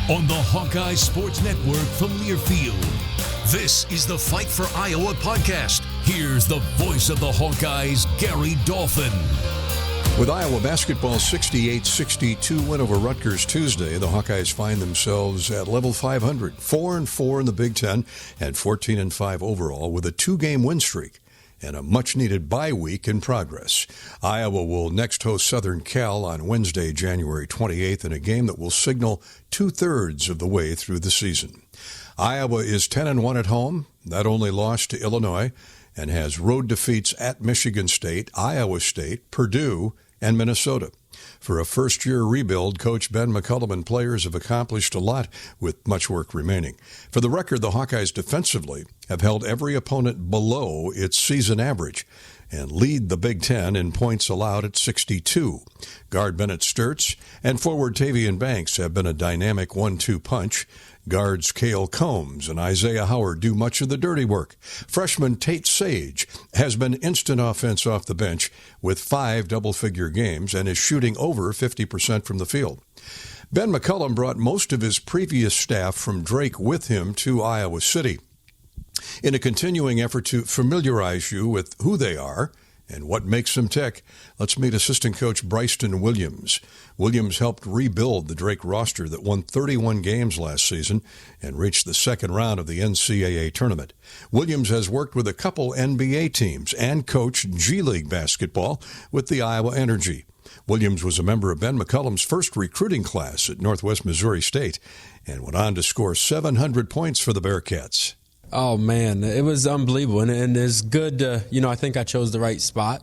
on the Hawkeye Sports Network from Learfield. This is the Fight for Iowa podcast. Here's the voice of the Hawkeyes, Gary Dolphin. With Iowa basketball 68-62 win over Rutgers Tuesday, the Hawkeyes find themselves at level 500, 4-4 in the Big Ten, and 14-5 overall with a 2-game win streak and a much-needed bye week in progress. Iowa will next host Southern Cal on Wednesday, January 28th, in a game that will signal two-thirds of the way through the season. Iowa is 10-1 at home. That only lost to Illinois, and has road defeats at Michigan State, Iowa State, Purdue, and Minnesota. For a first-year rebuild, Coach Ben McCollum and players have accomplished a lot with much work remaining. For the record, the Hawkeyes defensively have held every opponent below its season average and lead the Big Ten in points allowed at 62. Guard Bennett Sturtz and forward Tavian Banks have been a dynamic 1-2 punch. Guards Cale Combs and Isaiah Howard do much of the dirty work. Freshman Tate Sage has been instant offense off the bench with 5 double-figure games and is shooting over 50% from the field. Ben McCollum brought most of his previous staff from Drake with him to Iowa City in a continuing effort to familiarize you with who they are and what makes them tick. Let's meet assistant coach Bryston Williams. Williams helped rebuild the Drake roster that won 31 games last season and reached the second round of the NCAA tournament. Williams has worked with a couple NBA teams and coached G League basketball with the Iowa Energy. Williams was a member of Ben McCollum's first recruiting class at Northwest Missouri State and went on to score 700 points for the Bearcats. Oh, man, it was unbelievable, and it's good to, I think I chose the right spot,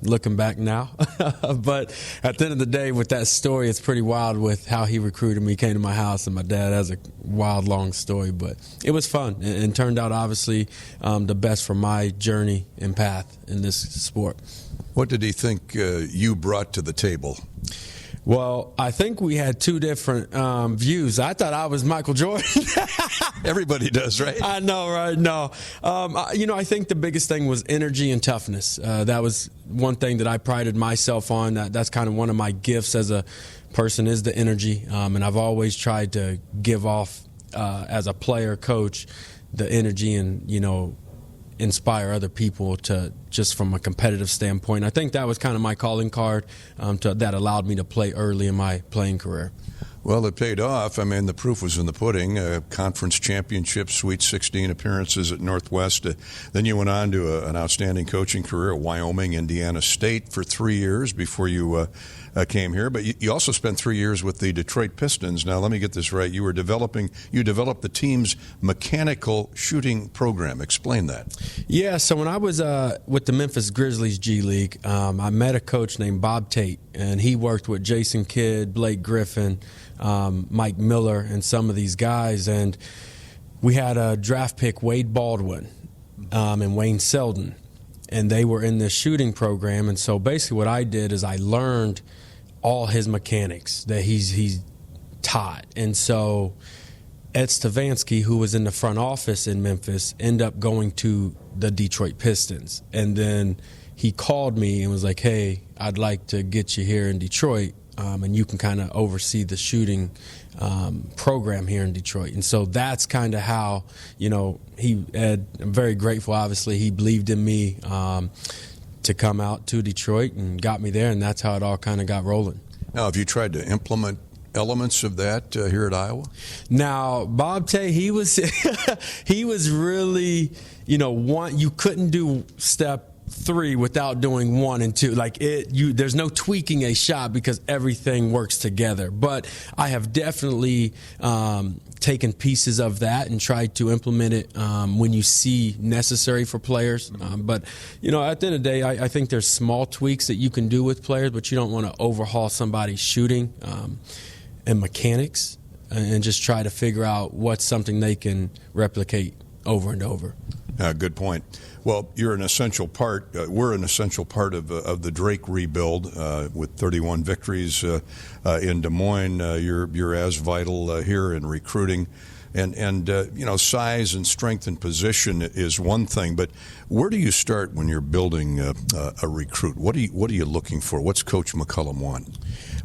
looking back now. But at the end of the day, with that story, it's pretty wild with how he recruited me. He came to my house, and my dad has a wild, long story. But it was fun and turned out, obviously, the best for my journey and path in this sport. What did he think you brought to the table? Well, I think we had two different views. I thought I was Michael Jordan. Everybody does, right? I know, right? No. I think the biggest thing was energy and toughness. That was one thing that I prided myself on. That's kind of one of my gifts as a person is the energy. And I've always tried to give off, as a player, coach, the energy and, inspire other people to just from a competitive standpoint. I think that was kind of my calling card that allowed me to play early in my playing career. Well, it paid off. I mean, the proof was in the pudding. Conference championship, Sweet 16 appearances at Northwest. Then you went on to an outstanding coaching career at Wyoming, Indiana State for 3 years before you came here. But you also spent 3 years with the Detroit Pistons. Now, let me get this right. You developed the team's mechanical shooting program. Explain that. Yeah, so when I was with the Memphis Grizzlies G League, I met a coach named Bob Tate, and he worked with Jason Kidd, Blake Griffin, Mike Miller, and some of these guys. And we had a draft pick, Wade Baldwin, and Wayne Selden, and they were in this shooting program. And so basically what I did is I learned all his mechanics that he's taught. And so Ed Stavansky, who was in the front office in Memphis, ended up going to the Detroit Pistons. And then he called me and was like, hey, I'd like to get you here in Detroit, and you can kind of oversee the shooting program here in Detroit. And so that's kind of how, I'm very grateful, obviously. He believed in me to come out to Detroit and got me there, and that's how it all kind of got rolling. Now, have you tried to implement elements of that here at Iowa? Now, Bob Tate, he was really, you couldn't do step 3 without doing 1 and 2. There's no tweaking a shot because everything works together. But I have definitely taken pieces of that and tried to implement it when you see necessary for players. But at the end of the day, I think there's small tweaks that you can do with players, but you don't want to overhaul somebody's shooting and mechanics and just try to figure out what's something they can replicate over and over. Good point. Well, you're an essential part. We're an essential part of the Drake rebuild with 31 victories in Des Moines. You're as vital here in recruiting, and size and strength and position is one thing. But where do you start when you're building a recruit? What are you looking for? What's Coach McCollum want?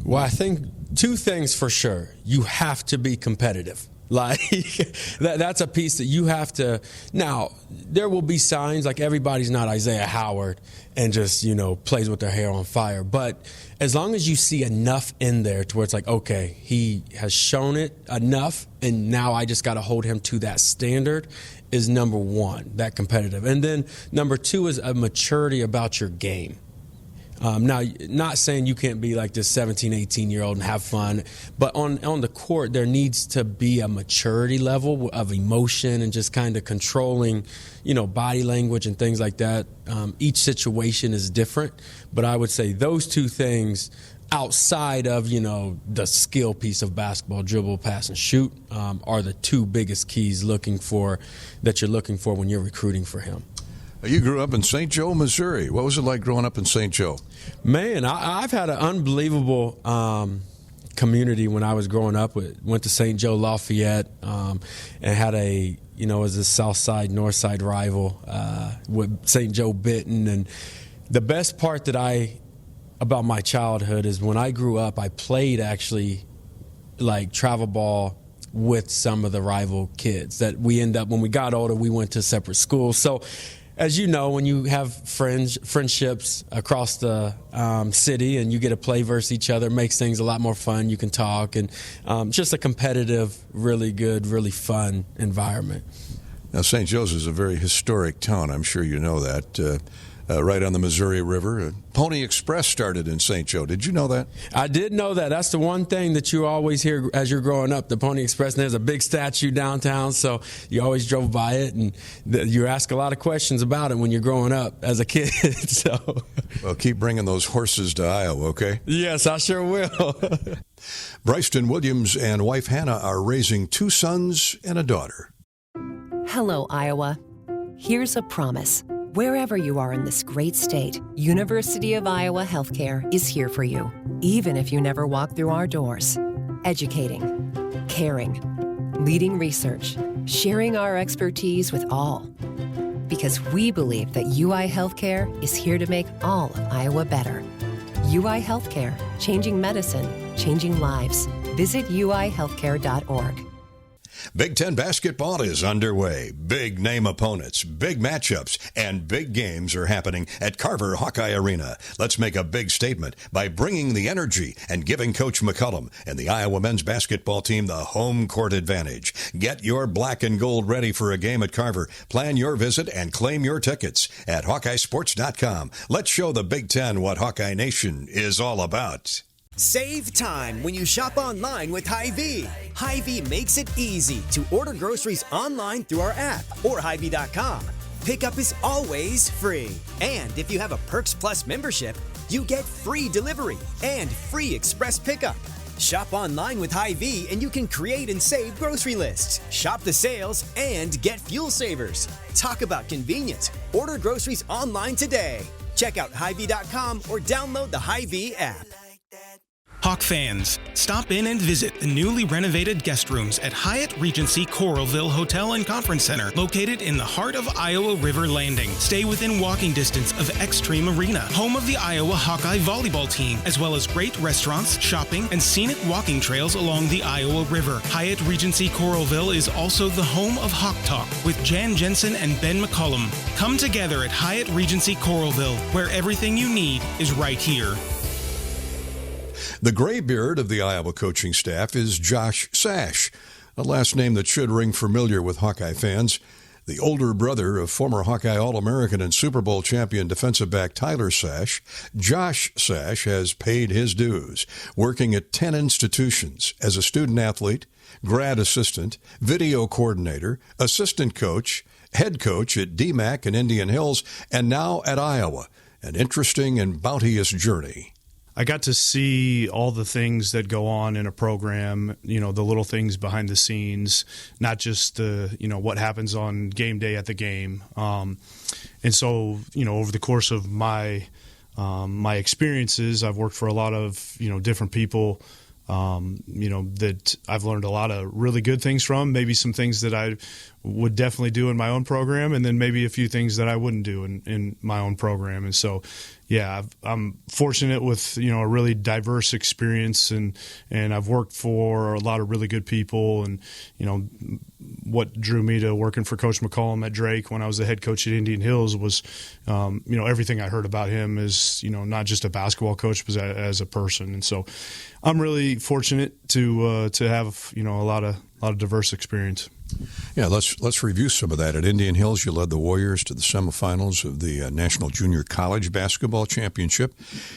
Well, I think Two things for sure. You have to be competitive. Like that's a piece that you have to. Now, there will be signs, like everybody's not Isaiah Howard and just, plays with their hair on fire. But as long as you see enough in there to where it's like, okay, he has shown it enough, and now I just got to hold him to that standard, is number one, that competitive. And then number two is a maturity about your game. Now, not saying you can't be like this 17, 18-year-old and have fun, but on the court, there needs to be a maturity level of emotion and just kind of controlling, body language and things like that. Each situation is different, but I would say those two things outside of, the skill piece of basketball, dribble, pass, and shoot, are the two biggest keys that you're looking for when you're recruiting for him. You grew up in St. Joe, Missouri. What was it like growing up in St. Joe? Man, I've had an unbelievable community when I was growing up. Went to St. Joe Lafayette and had was a South Side, North Side rival with St. Joe Benton. And the best part about my childhood is when I grew up, I played actually like travel ball with some of the rival kids that when we got older, we went to separate schools. So, as you know, when you have friendships across the city and you get to play versus each other, it makes things a lot more fun. You can talk and just a competitive, really good, really fun environment. Now, St. Joe's is a very historic town. I'm sure you know that. Right on the Missouri River. Pony Express started in St. Joe. Did you know that? I did know that. That's the one thing that you always hear as you're growing up, the Pony Express. And there's a big statue downtown, so you always drove by it. And you ask a lot of questions about it when you're growing up as a kid. So, well, keep bringing those horses to Iowa, okay? Yes, I sure will. Bryston Williams and wife Hannah are raising 2 sons and a daughter. Hello, Iowa. Here's a promise. Wherever you are in this great state, University of Iowa Healthcare is here for you, even if you never walk through our doors. Educating, caring, leading research, sharing our expertise with all. Because we believe that UI Healthcare is here to make all of Iowa better. UI Healthcare, changing medicine, changing lives. Visit uihealthcare.org. Big Ten basketball is underway. Big name opponents, big matchups, and big games are happening at Carver Hawkeye Arena. Let's make a big statement by bringing the energy and giving Coach McCollum and the Iowa men's basketball team the home court advantage. Get your black and gold ready for a game at Carver. Plan your visit and claim your tickets at HawkeyeSports.com. Let's show the Big Ten what Hawkeye Nation is all about. Save time when you shop online with Hy-Vee. Hy-Vee makes it easy to order groceries online through our app or Hy-Vee.com. Pickup is always free. And if you have a Perks Plus membership, you get free delivery and free express pickup. Shop online with Hy-Vee and you can create and save grocery lists, shop the sales, and get fuel savers. Talk about convenience. Order groceries online today. Check out Hy-Vee.com or download the Hy-Vee app. Hawk fans, stop in and visit the newly renovated guest rooms at Hyatt Regency Coralville Hotel and Conference Center, located in the heart of Iowa River Landing. Stay within walking distance of Extreme Arena, home of the Iowa Hawkeye volleyball team, as well as great restaurants, shopping, and scenic walking trails along the Iowa River. Hyatt Regency Coralville is also the home of Hawk Talk with Jan Jensen and Ben McCollum. Come together at Hyatt Regency Coralville, where everything you need is right here. The graybeard of the Iowa coaching staff is Josh Sash, a last name that should ring familiar with Hawkeye fans. The older brother of former Hawkeye All-American and Super Bowl champion defensive back Tyler Sash, Josh Sash has paid his dues, working at 10 institutions as a student athlete, grad assistant, video coordinator, assistant coach, head coach at DMAC in Indian Hills, and now at Iowa. An interesting and bounteous journey. I got to see all the things that go on in a program, the little things behind the scenes, not just what happens on game day at the game. And so, over the course of my experiences, I've worked for a lot of, different people, that I've learned a lot of really good things from, maybe some things that I would definitely do in my own program, and then maybe a few things that I wouldn't do in my own program. And so, yeah, I'm fortunate with, a really diverse experience, and I've worked for a lot of really good people. And, what drew me to working for Coach McCollum at Drake when I was the head coach at Indian Hills was, everything I heard about him as, not just a basketball coach, but as a person. And so I'm really fortunate to have, a lot of diverse experience. Yeah, let's review some of that. At Indian Hills, you led the Warriors to the semifinals of the National Junior College Basketball Championship.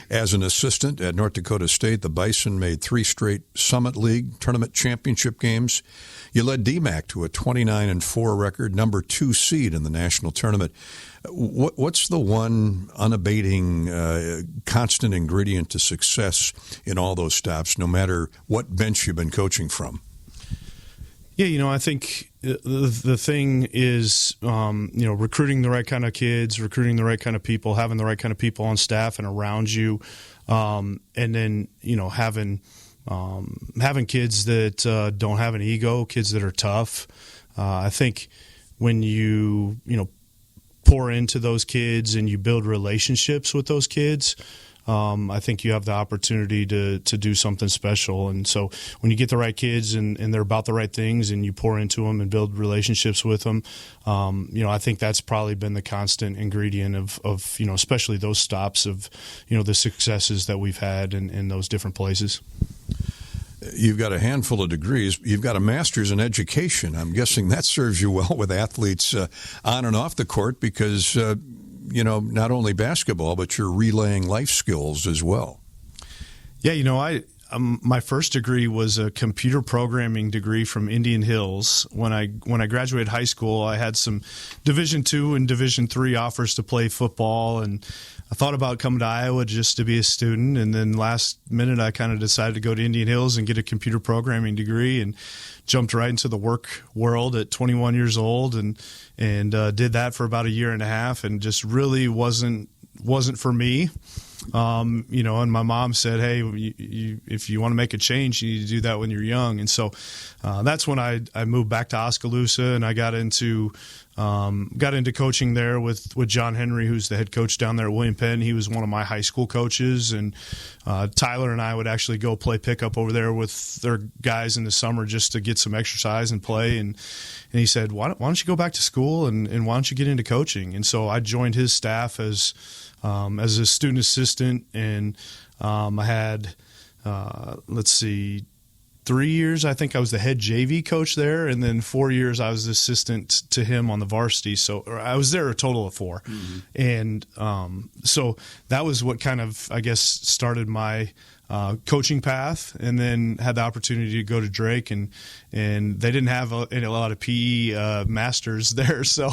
As an assistant at North Dakota State, the Bison made 3 straight Summit League tournament championship games. You led DMAC to a 29-4 record, number 2 seed in the national tournament. What's the one unabating, constant ingredient to success in all those stops, no matter what bench you've been coaching from? Yeah, I think the thing is, recruiting the right kind of kids, recruiting the right kind of people, having the right kind of people on staff and around you, and then, having kids that don't have an ego, kids that are tough. I think when you, pour into those kids and you build relationships with those kids, I think you have the opportunity to do something special. And so when you get the right kids and they're about the right things and you pour into them and build relationships with them, I think that's probably been the constant ingredient of especially those stops of, the successes that we've had in those different places. You've got a handful of degrees. You've got a master's in education. I'm guessing that serves you well with athletes on and off the court because not only basketball, but you're relaying life skills as well. Yeah, my first degree was a computer programming degree from Indian Hills. When I graduated high school, I had some Division II and Division III offers to play football, and I thought about coming to Iowa just to be a student. And then last minute, I kind of decided to go to Indian Hills and get a computer programming degree, and jumped right into the work world at 21 years old, and did that for about a year and a half, and just really wasn't for me. And my mom said, hey, if you want to make a change, you need to do that when you're young. And so that's when I moved back to Oskaloosa, and I got into coaching there with John Henry, who's the head coach down there at William Penn. He was one of my high school coaches, and Tyler and I would actually go play pickup over there with their guys in the summer just to get some exercise and play. And he said, why don't you go back to school and why don't you get into coaching? And so I joined his staff as a student assistant, and I had 3 years, I think I was the head JV coach there, and then 4 years I was assistant to him on the varsity. So I was there a total of 4. Mm-hmm. And so that was what kind of, I guess, started my coaching path, and then had the opportunity to go to Drake, and they didn't have a lot of PE masters there, so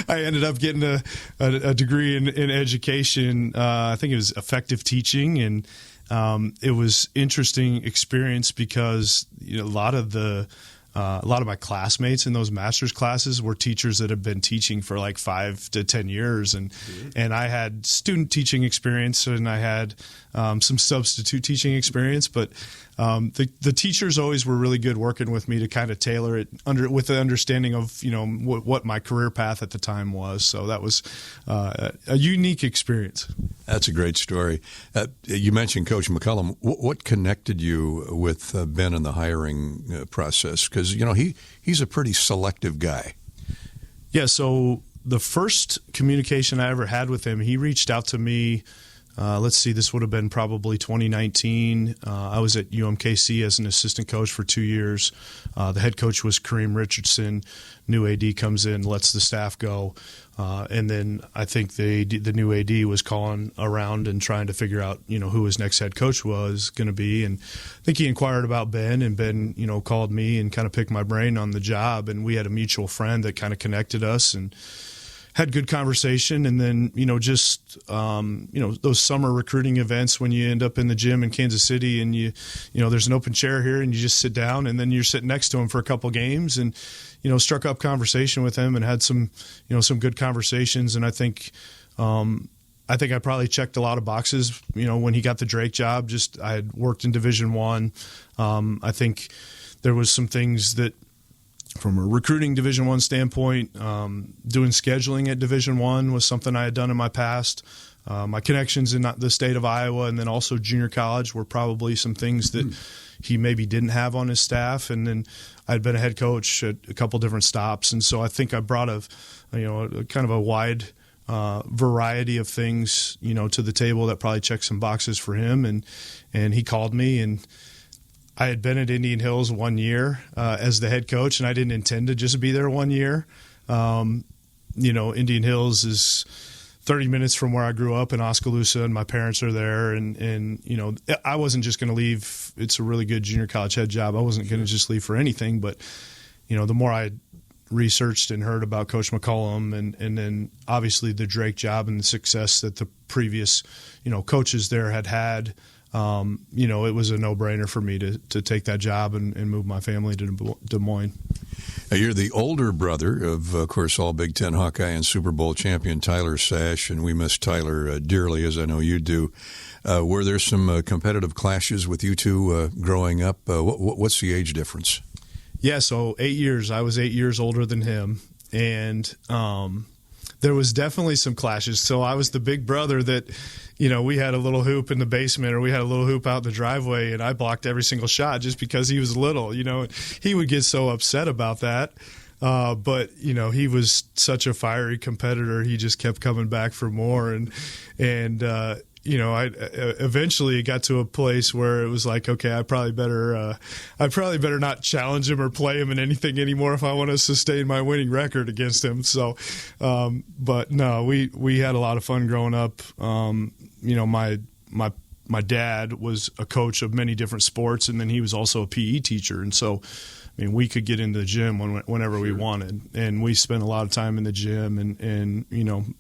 I ended up getting a degree in education. I think it was effective teaching, and it was interesting experience because a lot of my classmates in those master's classes were teachers that have been teaching for like 5 to 10 years. And I had student teaching experience, and I had some substitute teaching experience, but the teachers always were really good working with me to kind of tailor it with the understanding of, what my career path at the time was. So that was a unique experience. That's a great story. You mentioned Coach McCollum. What connected you with Ben in the hiring process? Because, he's a pretty selective guy. Yeah, so the first communication I ever had with him, he reached out to me. This would have been probably 2019. I was at UMKC as an assistant coach for 2 years. The head coach was Kareem Richardson. New AD comes in, lets the staff go. And then I think the new AD was calling around and trying to figure out, who his next head coach was going to be. And I think he inquired about Ben, and Ben, called me and kind of picked my brain on the job. And we had a mutual friend that kind of connected us and had good conversation. And then, those summer recruiting events when you end up in the gym in Kansas City and there's an open chair here and you just sit down, and then you're sitting next to him for a couple games, and, struck up conversation with him and had some good conversations. And I think I think I probably checked a lot of boxes, when he got the Drake job. I had worked in Division I. I think there was some things that, from a recruiting Division I standpoint, doing scheduling at Division I was something I had done in my past. My connections in the state of Iowa and then also junior college were probably some things that he maybe didn't have on his staff. And then I'd been a head coach at a couple different stops. And so I think I brought a kind of a wide variety of things, to the table that probably checked some boxes for him. And he called me, and I had been at Indian Hills 1 year as the head coach, and I didn't intend to just be there 1 year. Indian Hills is 30 minutes from where I grew up in Oskaloosa, and my parents are there. And I wasn't just going to leave. It's a really good junior college head job. I wasn't going to just leave for anything. But, the more I researched and heard about Coach McCollum and then obviously the Drake job and the success that the previous, coaches there had, it was a no-brainer for me to take that job and move my family to Des Moines. You're the older brother of course, all Big Ten Hawkeye and Super Bowl champion Tyler Sash, and we miss Tyler dearly, as I know you do. Were there some competitive clashes with you two growing up? What's the age difference? Yeah, so 8 years. I was 8 years older than him, and there was definitely some clashes. So I was the big brother that, we had a little hoop in the basement or we had a little hoop out in the driveway, and I blocked every single shot just because he was little. He would get so upset about that. But, he was such a fiery competitor. He just kept coming back for more. And I eventually got to a place where it was like, okay, I probably better not challenge him or play him in anything anymore if I want to sustain my winning record against him. So, but no, we had a lot of fun growing up. My dad was a coach of many different sports, and then he was also a PE teacher, and so, we could get into the gym whenever we wanted, and we spent a lot of time in the gym and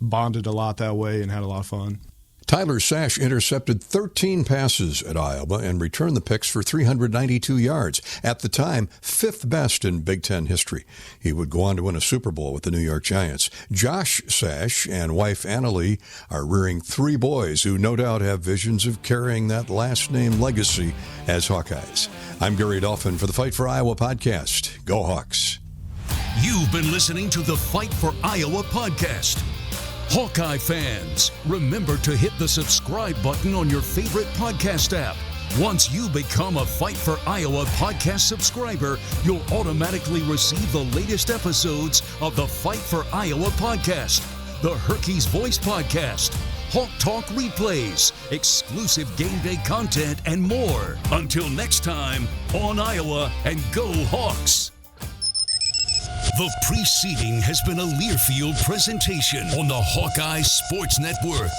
bonded a lot that way and had a lot of fun. Tyler Sash intercepted 13 passes at Iowa and returned the picks for 392 yards. At the time, fifth best in Big Ten history. He would go on to win a Super Bowl with the New York Giants. Josh Sash and wife Annalie are rearing 3 boys who no doubt have visions of carrying that last name legacy as Hawkeyes. I'm Gary Dolphin for the Fight for Iowa podcast. Go Hawks. You've been listening to the Fight for Iowa podcast. Hawkeye fans, remember to hit the subscribe button on your favorite podcast app. Once you become a Fight for Iowa podcast subscriber, you'll automatically receive the latest episodes of the Fight for Iowa podcast, the Hawkeyes Voice podcast, Hawk Talk replays, exclusive game day content, and more. Until next time, on Iowa, and go Hawks! The preceding has been a Learfield presentation on the Hawkeye Sports Network.